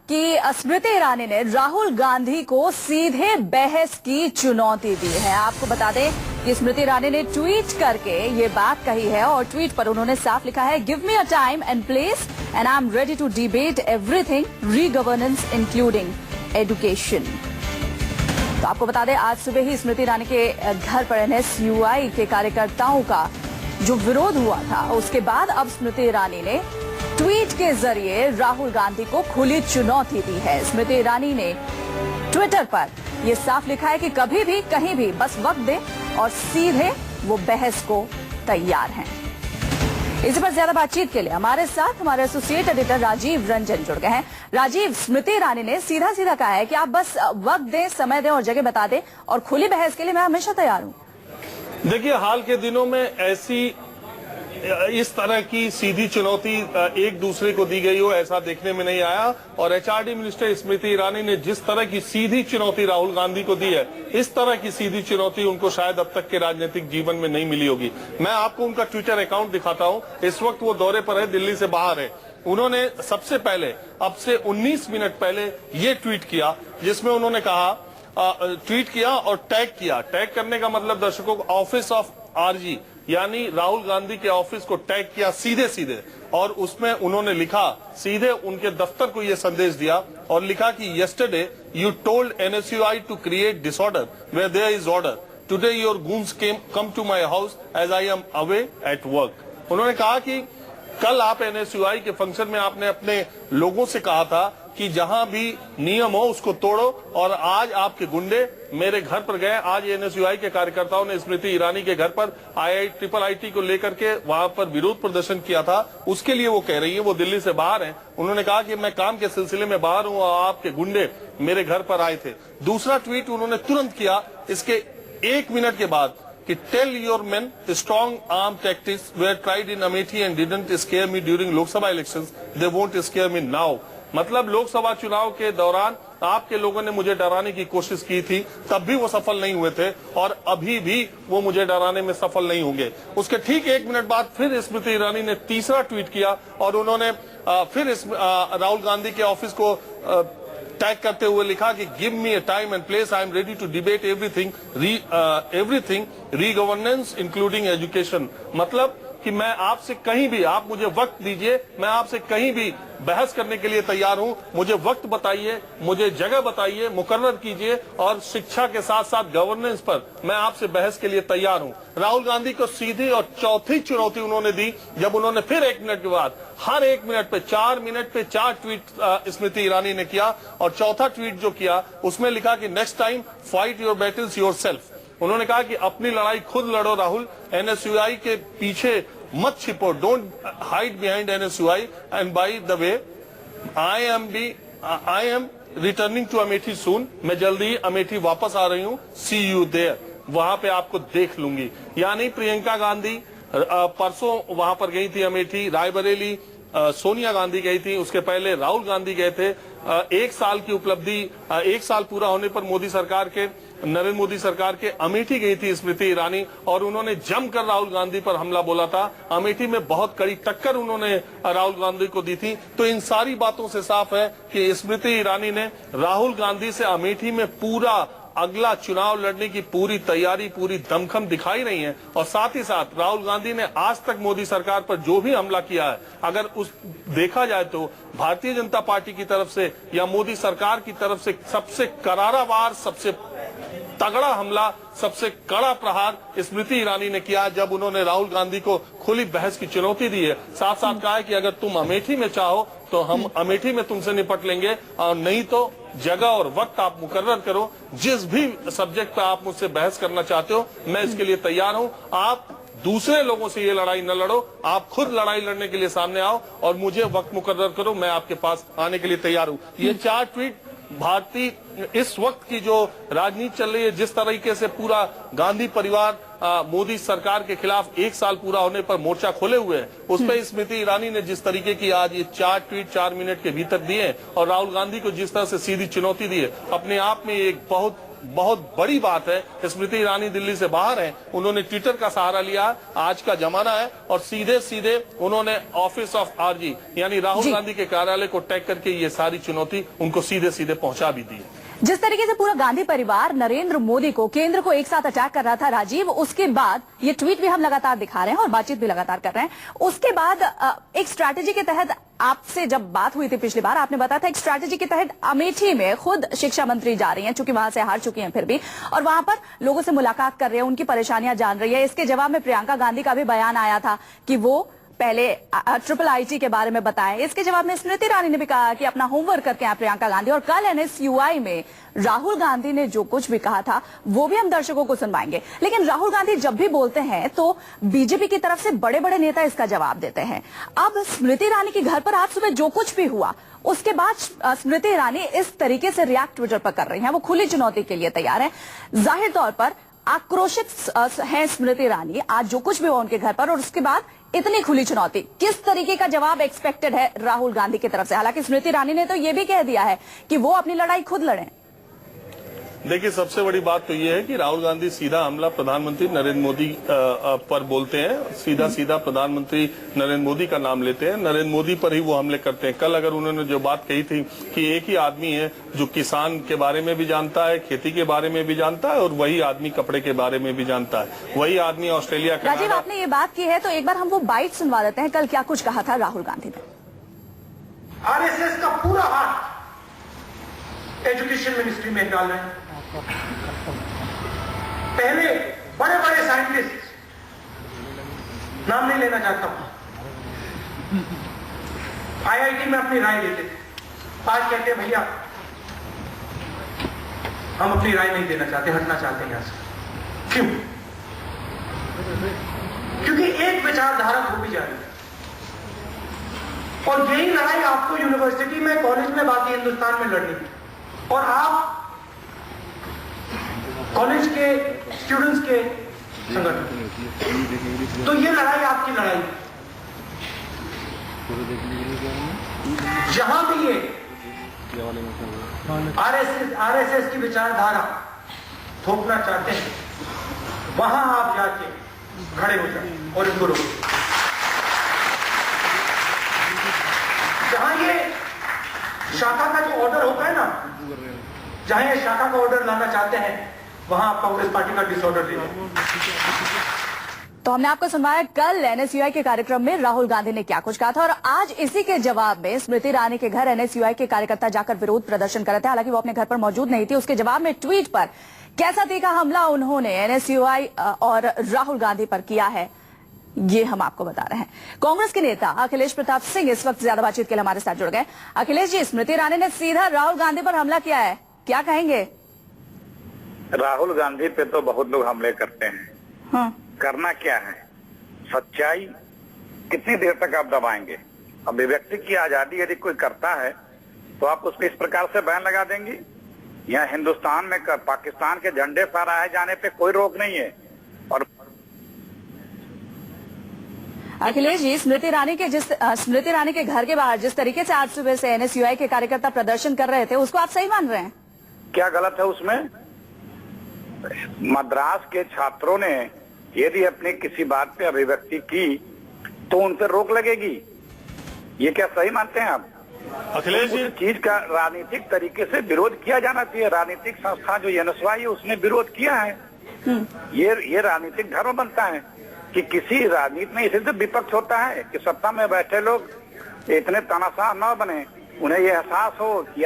कि स्मृति ईरानी ने राहुल गांधी को सीधे बहस की चुनौती दी है। आपको बता दें कि स्मृति ईरानी ने ट्वीट करके ये बात कही है और ट्वीट पर उन्होंने साफ लिखा है, give me a time and place and I am ready to debate everything, re governance including education. तो आपको बता दें, आज सुबह ही स्मृति ईरानी के घर पर एनएसयूआई के कार्यकर्ताओं का जो विरोध हुआ था, उसके बाद अब स्मृति ईरानी ने ट्वीट के जरिए राहुल गांधी को खुली चुनौती दी है। स्मृति ईरानी ने ट्विटर पर यह साफ लिखा है कि कभी भी कहीं भी बस वक्त दे और सीधे वो बहस को तैयार हैं। इसी पर ज्यादा बातचीत के लिए हमारे साथ हमारे एसोसिएट एडिटर राजीव रंजन जुड़ गए हैं। राजीव, स्मृति ईरानी ने सीधा सीधा कहा है कि आप बस वक्त दें, समय दें और जगह बता दें और खुली बहस के लिए मैं हमेशा तैयार हूं। देखिए, हाल के दिनों में ऐसी इस तरह की सीधी चुनौती एक दूसरे को दी गई हो, ऐसा देखने में नहीं आया। और एचआरडी मिनिस्टर स्मृति ईरानी ने जिस तरह की सीधी चुनौती राहुल गांधी को दी है, इस तरह की सीधी चुनौती उनको शायद अब तक के राजनीतिक जीवन में नहीं मिली होगी। मैं आपको उनका ट्विटर अकाउंट दिखाता हूं। इस वक्त वो दौरे पर है, दिल्ली से बाहर है। उन्होंने सबसे पहले अब से 19 मिनट पहले ये ट्वीट किया, जिसमें उन्होंने कहा, ट्वीट किया और टैग किया। टैग करने का मतलब दर्शकों को ऑफिस ऑफ आरजी यानी राहुल गांधी के ऑफिस को टैग किया सीधे सीधे, और उसमें उन्होंने लिखा, सीधे उनके दफ्तर को यह संदेश दिया और लिखा कि yesterday you told NSUI to create disorder where there is order. Today your goons come to my house as I am away at work. उन्होंने कहा कि कल आप NSUI के फंक्शन में आपने अपने लोगों से कहा था कि जहां भी नियम हो उसको तोड़ो, और आज आपके गुंडे मेरे घर पर गए। आज एनएसयूआई के कार्यकर्ताओं ने स्मृति ईरानी के घर पर IIT को लेकर के वहां पर विरोध प्रदर्शन किया था। उसके लिए वो कह रही है, वो दिल्ली से बाहर हैं। उन्होंने कहा कि मैं काम के सिलसिले में बाहर हूं और आपके गुंडे मेरे घर पर आए थे। दूसरा ट्वीट उन्होंने तुरंत किया इसके 1 मिनट के बाद कि tell your men strong arm tactics were tried in Amethi and didn't scare me during Lok Sabha elections, they won't scare me now. मतलब लोकसभा चुनाव के दौरान आपके लोगों ने मुझे डराने की कोशिश की थी, तब भी वो सफल नहीं हुए थे और अभी भी वो मुझे डराने में सफल नहीं होंगे। उसके ठीक 1 मिनट बाद फिर स्मृति ईरानी ने तीसरा ट्वीट किया और उन्होंने फिर राहुल गांधी के ऑफिस को टैग करते हुए लिखा कि give me a time and place, I am ready to debate everything, re governance including education. मतलब कि मैं आपसे कहीं भी, आप मुझे वक्त दीजिए, मैं आपसे कहीं भी बहस करने के लिए तैयार हूं। मुझे वक्त बताइए, मुझे जगह बताइए, मुकर्रर कीजिए, और शिक्षा के साथ साथ गवर्नेंस पर मैं आपसे बहस के लिए तैयार हूं। राहुल गांधी को सीधी और चौथी चुनौती उन्होंने दी जब उन्होंने फिर 1 मिनट के बाद हर 1 मिनट पे 4 मिनट पे 4 ट्वीट स्मृति ईरानी ने किया, और चौथा ट्वीट जो किया उसमें लिखा कि next time fight your battles yourself. उन्होंने कहा कि अपनी लड़ाई खुद लड़ो राहुल, एनएसयूआई के पीछे मत छिपो, don't hide behind NSUI. And by the way, I am returning to Amethi soon. मैं जल्दी ही अमेठी वापस आ रही हूं, सी यू देयर, वहां पे आपको देख लूंगी। यानी प्रियंका गांधी परसों वहां पर गई थी अमेठी, रायबरेली सोनिया गांधी गई थी, उसके पहले राहुल गांधी गए थे। 1 साल की उपलब्धि, 1 साल पूरा होने पर नरेंद्र मोदी सरकार के अमेठी गई थी स्मृति ईरानी, और उन्होंने जमकर राहुल गांधी पर हमला बोला था। अमेठी में बहुत कड़ी टक्कर उन्होंने राहुल गांधी को दी थी। तो इन सारी बातों से साफ है कि स्मृति ईरानी ने राहुल गांधी से अमेठी में पूरा अगला चुनाव लड़ने की पूरी तैयारी, पूरी दमखम दिखाई रही है। और साथ ही साथ राहुल गांधी ने आज तक मोदी सरकार पर जो भी हमला किया है, अगर उस देखा जाए तो भारतीय जनता पार्टी की तरफ से या मोदी सरकार की तरफ से सबसे करारा वार, सबसे तगड़ा हमला, सबसे कड़ा प्रहार स्मृति ईरानी ने किया जब उन्होंने राहुल गांधी को खुली बहस की चुनौती दी है। साथ साथ कहा है कि अगर तुम अमेठी में चाहो तो हम अमेठी में तुमसे निपट लेंगे, और नहीं तो जगह और वक्त आप मुकर्रर करो, जिस भी सब्जेक्ट पर आप मुझसे बहस करना चाहते हो मैं इसके लिए तैयार हूं। आप दूसरे लोगों से ये लड़ाई न लड़ो, आप खुद लड़ाई लड़ने के लिए सामने आओ और मुझे वक्त मुकर्रर करो, मैं आपके पास आने के लिए तैयार हूं। ये 4 ट्वीट भारतीय इस वक्त की जो राजनीति चल रही है, जिस तरीके से पूरा गांधी परिवार मोदी सरकार के खिलाफ 1 साल पूरा होने पर मोर्चा खोले हुए है, उस पर स्मृति ईरानी ने जिस तरीके की आज ये 4 ट्वीट 4 मिनट के भीतर दिए और राहुल गांधी को जिस तरह से सीधी चुनौती दी है, अपने आप में एक बहुत बहुत बड़ी बात है। स्मृति ईरानी दिल्ली से बाहर हैं, उन्होंने ट्विटर का सहारा लिया, आज का जमाना है, और सीधे सीधे उन्होंने ऑफिस ऑफ आरजी यानी राहुल गांधी के कार्यालय को टैग करके ये सारी चुनौती उनको सीधे सीधे पहुंचा भी दी। जिस तरीके से पूरा गांधी परिवार नरेंद्र मोदी को, केंद्र को एक साथ अटैक कर रहा था राजीव, उसके बाद ये ट्वीट भी हम लगातार दिखा रहे हैं और बातचीत भी लगातार कर रहे हैं। उसके बाद एक स्ट्रैटेजी के तहत आपसे जब बात हुई थी पिछली बार, आपने बताया था एक स्ट्रैटेजी के तहत अमेठी में खुद शिक्षा मंत्री जा रही हैं, चूंकि वहां से हार चुकी हैं फिर भी, और वहां पर लोगों से मुलाकात कर रहे हैं, उनकी परेशानियां जान रही है। इसके जवाब में प्रियंका गांधी का भी बयान आया था कि वो पहले IIT के बारे में बताएं। इसके जवाब में स्मृति ईरानी ने भी कहा कि अपना होमवर्क करके आए प्रियंका गांधी। और कल NSUI में राहुल गांधी ने जो कुछ भी कहा था वो भी हम दर्शकों को सुनवाएंगे। लेकिन राहुल गांधी जब भी बोलते हैं तो बीजेपी की तरफ से बड़े बड़े नेता इसका जवाब देते हैं। अब स्मृति ईरानी के घर पर आज सुबह जो कुछ भी हुआ, उसके बाद स्मृति ईरानी इस तरीके से रिएक्ट ट्विटर पर कर रही हैं। वो खुली चुनौती के लिए तैयार है। जाहिर तौर पर आक्रोशित है स्मृति ईरानी आज जो कुछ भी हुआ उनके घर पर, और उसके बाद इतनी खुली चुनौती, किस तरीके का जवाब एक्सपेक्टेड है राहुल गांधी की तरफ से? हालांकि स्मृति ईरानी ने तो ये भी कह दिया है कि वो अपनी लड़ाई खुद लड़ें। देखिए, सबसे बड़ी बात तो ये है कि राहुल गांधी सीधा हमला प्रधानमंत्री नरेंद्र मोदी पर बोलते हैं, सीधा सीधा प्रधानमंत्री नरेंद्र मोदी का नाम लेते हैं, नरेंद्र मोदी पर ही वो हमले करते हैं। कल अगर उन्होंने जो बात कही थी कि एक ही आदमी है जो किसान के बारे में भी जानता है, खेती के बारे में भी जानता है, और वही आदमी कपड़े के बारे में भी जानता है, वही आदमी ऑस्ट्रेलिया का। राजीव, आपने ये बात की है तो एक बार हम वो बाइट सुनवा देते हैं, कल क्या कुछ कहा था राहुल गांधी ने। RSS का पूरा हाथ एजुकेशन मिनिस्ट्री में डाल रहे हैं। पहले बड़े बड़े साइंटिस्ट, नाम नहीं लेना चाहता हूं, IIT में अपनी राय देते थे, आज कहते हैं भैया हम अपनी राय नहीं देना चाहते, हटना चाहते हैं यहां से। क्यों? क्योंकि एक विचारधारा थोपी जा रही है, और यही लड़ाई आपको यूनिवर्सिटी में, कॉलेज में, बाकी हिंदुस्तान में लड़नी है। और आप कॉलेज के स्टूडेंट्स के संगठन, तो ये लड़ाई आपकी लड़ाई है। जहां भी ये RSS की विचारधारा थोपना चाहते हैं, वहां आप जाके खड़े हो जाए और इनको रोको। जहां ये शाखा का जो ऑर्डर होता है ना, जहां ये शाखा का ऑर्डर लाना चाहते हैं, वहां आप कांग्रेस पार्टी का डिसऑर्डर ले रहे। तो हमने आपको सुनवाया कल NSUI के कार्यक्रम में राहुल गांधी ने क्या कुछ कहा था, और आज इसी के जवाब में स्मृति ईरानी के घर NSUI के कार्यकर्ता जाकर विरोध प्रदर्शन कर रहे थे। हालांकि वो अपने घर पर मौजूद नहीं थी। उसके जवाब में ट्वीट पर कैसा तीखा हमला उन्होंने NSUI और राहुल गांधी पर किया है, ये हम आपको बता रहे हैं। कांग्रेस के नेता अखिलेश प्रताप सिंह इस वक्त ज्यादा बातचीत के लिए हमारे साथ जुड़ गए। अखिलेश जी, स्मृति ईरानी ने सीधा राहुल गांधी पर हमला किया है, क्या कहेंगे? राहुल गांधी पे तो बहुत लोग हमले करते हैं। हाँ। करना क्या है? सच्चाई कितनी देर तक आप दबाएंगे? अभिव्यक्ति की आजादी यदि कोई करता है तो आप उसको इस प्रकार से बैन लगा देंगी? यहाँ हिंदुस्तान में पाकिस्तान के झंडे फहराए जाने पे कोई रोक नहीं है। और अखिलेश जी, स्मृति ईरानी के घर के बाहर जिस तरीके से आज सुबह से NSUI के कार्यकर्ता प्रदर्शन कर रहे थे, उसको आप सही मान रहे हैं? क्या गलत है उसमें? मद्रास के छात्रों ने यदि अपनी किसी बात पे अभिव्यक्ति की तो उन पर रोक लगेगी, ये क्या सही मानते हैं आप? अखिलेश जी, चीज का राजनीतिक तरीके से विरोध किया जाना चाहिए। राजनीतिक संस्था जो NSUI है उसने विरोध किया है। ये राजनीतिक धर्म बनता है कि किसी राजनीति में इसी से विपक्ष होता है कि सत्ता में बैठे लोग इतने तानाशाह न बने, उन्हें ये एहसास हो कि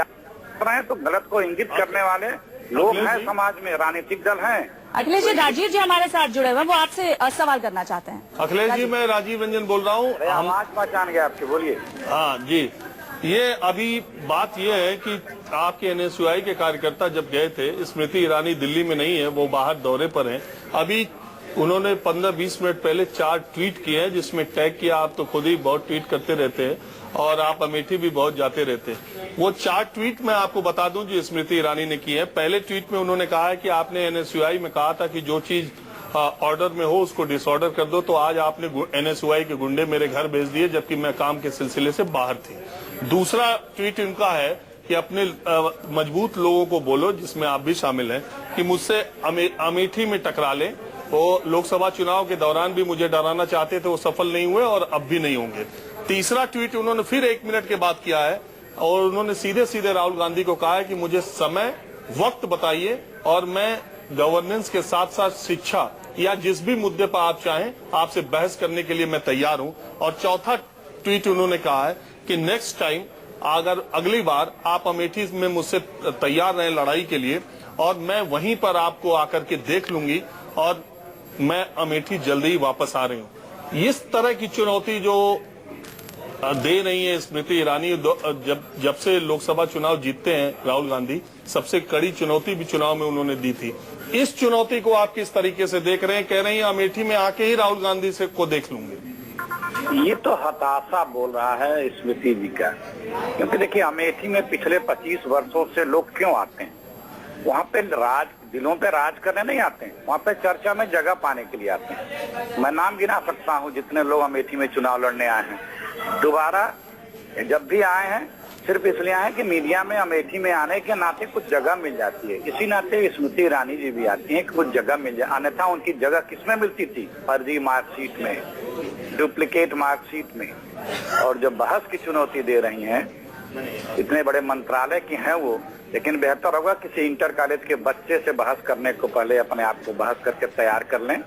तो गलत को इंगित करने वाले लोग हैं समाज में, राजनीतिक दल हैं। अखिलेश जी, राजीव जी हमारे साथ जुड़े हुए, वो आपसे सवाल करना चाहते हैं। अखिलेश जी, मैं राजीव रंजन बोल रहा हूँ। आवाज पहचान गया आपकी, बोलिए। हाँ जी, ये अभी बात ये है कि आपके NSUI के कार्यकर्ता जब गए थे, स्मृति ईरानी दिल्ली में नहीं है, वो बाहर दौरे पर हैं। अभी उन्होंने 15-20 मिनट पहले 4 ट्वीट किए हैं जिसमें टैग किया, आप तो खुद ही बहुत ट्वीट करते रहते हैं और आप अमेठी भी बहुत जाते रहते हैं। वो 4 ट्वीट मैं आपको बता दूं जो स्मृति ईरानी ने की है। पहले ट्वीट में उन्होंने कहा है कि आपने NSUI में कहा था कि जो चीज ऑर्डर में हो उसको डिसऑर्डर कर दो, तो आज आपने NSUI के गुंडे मेरे घर भेज दिए जबकि मैं काम के सिलसिले से बाहर थी। दूसरा ट्वीट इनका है कि अपने मजबूत लोगों को बोलो, जिसमें आप भी शामिल हैं, कि मुझसे अमेठी में टकरा लें। वो लोकसभा चुनाव के दौरान भी मुझे डराना चाहते थे, वो सफल नहीं हुए और अब भी नहीं होंगे। तीसरा ट्वीट उन्होंने फिर 1 मिनट के बाद किया है और उन्होंने सीधे सीधे राहुल गांधी को कहा है कि मुझे समय वक्त बताइए और मैं गवर्नेंस के साथ साथ शिक्षा या जिस भी मुद्दे पर आप चाहें आपसे बहस करने के लिए मैं तैयार हूं। और चौथा ट्वीट उन्होंने कहा है कि नेक्स्ट टाइम, अगर अगली बार आप अमेठी में मुझसे तैयार रहें लड़ाई के लिए और मैं वहीं पर आपको आकर के देख लूंगी और मैं अमेठी जल्दी ही वापस आ रही हूं। इस तरह की चुनौती जो दे रही है स्मृति ईरानी, जब से लोकसभा चुनाव जीतते हैं राहुल गांधी, सबसे कड़ी चुनौती भी चुनाव में उन्होंने दी थी। इस चुनौती को आप किस तरीके से देख रहे हैं? कह रहे हैं अमेठी में आके ही राहुल गांधी से को देख लूंगे। ये तो हताशा बोल रहा है स्मृति जी का, क्योंकि देखिए अमेठी में पिछले 25 वर्षों से लोग क्यों आते हैं? वहाँ पे दिलों पे राज करने नहीं आते हैं, वहाँ पे चर्चा में जगह पाने के लिए आते हैं। मैं नाम गिना सकता हूँ जितने लोग अमेठी में चुनाव लड़ने आए हैं। दोबारा जब भी आए हैं सिर्फ इसलिए आए कि मीडिया में अमेठी में आने के नाते कुछ जगह मिल जाती है। इसी नाते स्मृति ईरानी जी भी आती हैं कि कुछ जगह मिल जाए, अन्यथा उनकी जगह किसमें मिलती थी? फर्जी मार्कशीट में, डुप्लीकेट मार्कशीट में। और जब बहस की चुनौती दे रही हैं, इतने बड़े मंत्रालय की हैं वो, लेकिन बेहतर होगा किसी इंटर कॉलेज के बच्चे से बहस करने को पहले अपने आप को बहस करके तैयार कर लें।